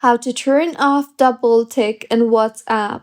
How to turn off double tick in WhatsApp.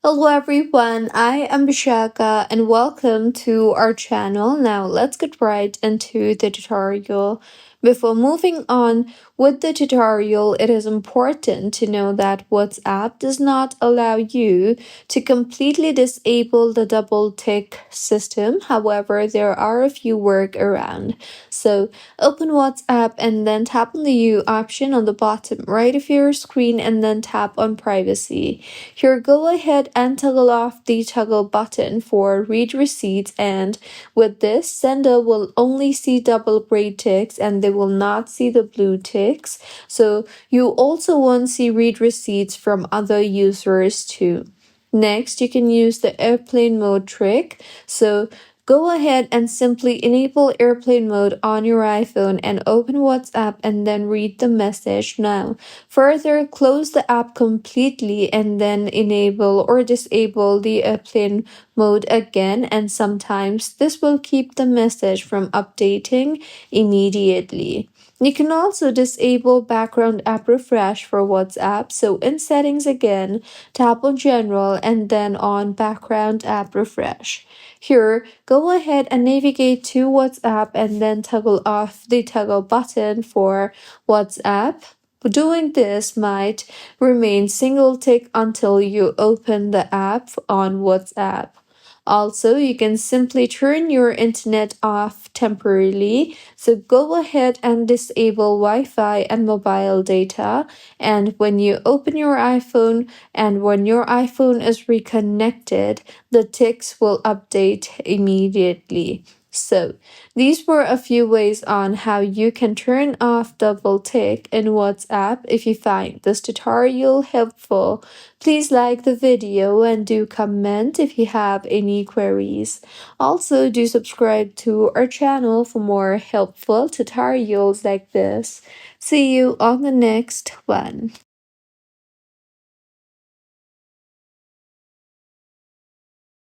Hello everyone, I am Bishaka and welcome to our channel. Now let's get right into the tutorial. Before moving on with the tutorial, it is important to know that WhatsApp does not allow you to completely disable the double tick system. However, there are a few workarounds. So open WhatsApp and then tap on the U option on the bottom right of your screen and then tap on privacy. Here, go ahead and toggle off the toggle button for read receipts, and with this, sender will only see double gray ticks and they will not see the blue ticks. So you also won't see read receipts from other users too. Next, you can use the airplane mode trick. So go ahead and simply enable airplane mode on your iPhone and open WhatsApp and then read the message now. Further, close the app completely and then enable or disable the airplane mode again, and sometimes this will keep the message from updating immediately. You can also disable background app refresh for WhatsApp. So in settings again, tap on general and then on background app refresh. Here, go ahead and navigate to WhatsApp and then toggle off the toggle button for WhatsApp. Doing this might remain single tick until you open the app on WhatsApp. Also, you can simply turn your internet off temporarily. So go ahead and disable Wi-Fi and mobile data. And when you open your iPhone and when your iPhone is reconnected, the ticks will update immediately. So, these were a few ways on how you can turn off double tick in WhatsApp. If you find this tutorial helpful, please like the video and do comment if you have any queries. Also, do subscribe to our channel for more helpful tutorials like this. See you on the next one.